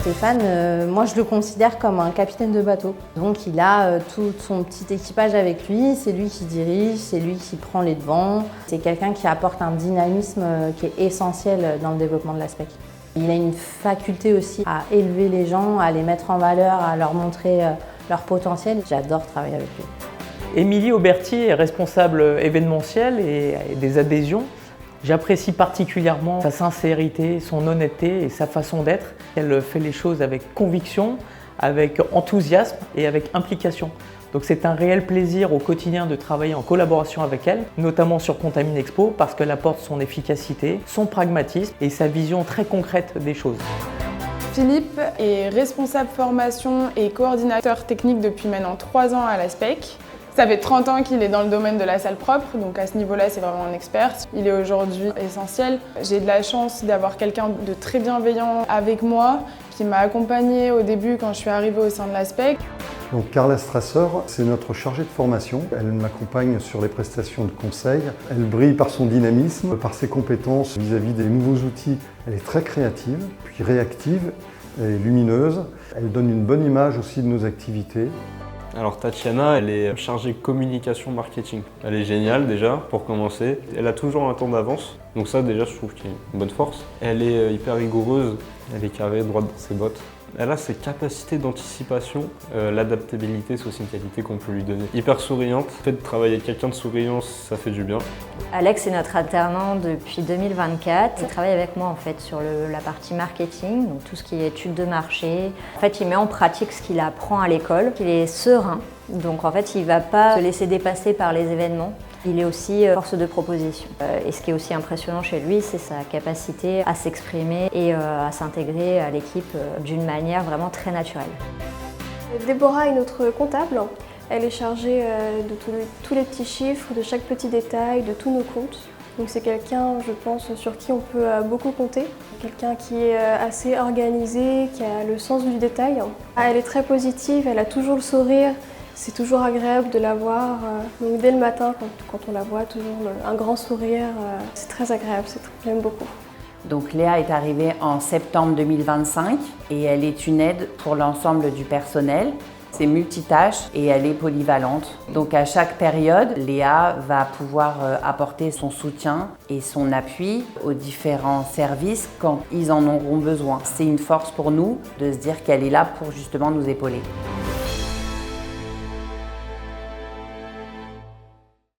Stéphane, moi je le considère comme un capitaine de bateau. Donc il a tout son petit équipage avec lui, c'est lui qui dirige, c'est lui qui prend les devants. C'est quelqu'un qui apporte un dynamisme qui est essentiel dans le développement de la SPEC. Il a une faculté aussi à élever les gens, à les mettre en valeur, à leur montrer leur potentiel. J'adore travailler avec lui. Émilie Auberti est responsable événementiel et des adhésions. J'apprécie particulièrement sa sincérité, son honnêteté et sa façon d'être. Elle fait les choses avec conviction, avec enthousiasme et avec implication. Donc c'est un réel plaisir au quotidien de travailler en collaboration avec elle, notamment sur Contamine Expo, parce qu'elle apporte son efficacité, son pragmatisme et sa vision très concrète des choses. Philippe est responsable formation et coordinateur technique depuis maintenant 3 ans à la SPEC. Ça fait 30 ans qu'il est dans le domaine de la salle propre, donc à ce niveau-là, c'est vraiment un expert. Il est aujourd'hui essentiel. J'ai de la chance d'avoir quelqu'un de très bienveillant avec moi, qui m'a accompagnée au début quand je suis arrivée au sein de la SPEC. Donc Carla Strasser, c'est notre chargée de formation. Elle m'accompagne sur les prestations de conseil. Elle brille par son dynamisme, par ses compétences vis-à-vis des nouveaux outils. Elle est très créative, puis réactive et lumineuse. Elle donne une bonne image aussi de nos activités. Alors Tatiana, elle est chargée communication marketing. Elle est géniale déjà, pour commencer. Elle a toujours un temps d'avance, donc ça déjà je trouve qu'il y a une bonne force. Elle est hyper rigoureuse, elle est carrée, droite dans ses bottes. Elle a ses capacités d'anticipation, l'adaptabilité, c'est aussi une qualité qu'on peut lui donner. Hyper souriante, le fait de travailler avec quelqu'un de souriant, ça fait du bien. Alex est notre alternant depuis 2024. Il travaille avec moi en fait sur la partie marketing, donc tout ce qui est études de marché. En fait, il met en pratique ce qu'il apprend à l'école. Il est serein, donc en fait, il ne va pas se laisser dépasser par les événements. Il est aussi force de proposition. Et ce qui est aussi impressionnant chez lui, c'est sa capacité à s'exprimer et à s'intégrer à l'équipe d'une manière vraiment très naturelle. Déborah est notre comptable. Elle est chargée de tous les petits chiffres, de chaque petit détail, de tous nos comptes. Donc c'est quelqu'un, je pense, sur qui on peut beaucoup compter. Quelqu'un qui est assez organisé, qui a le sens du détail. Elle est très positive, elle a toujours le sourire. C'est toujours agréable de la voir. Donc dès le matin, quand on la voit, toujours un grand sourire. C'est très agréable, j'aime beaucoup. Donc Léa est arrivée en septembre 2025 et elle est une aide pour l'ensemble du personnel. C'est multitâche et elle est polyvalente. Donc à chaque période, Léa va pouvoir apporter son soutien et son appui aux différents services quand ils en auront besoin. C'est une force pour nous de se dire qu'elle est là pour justement nous épauler.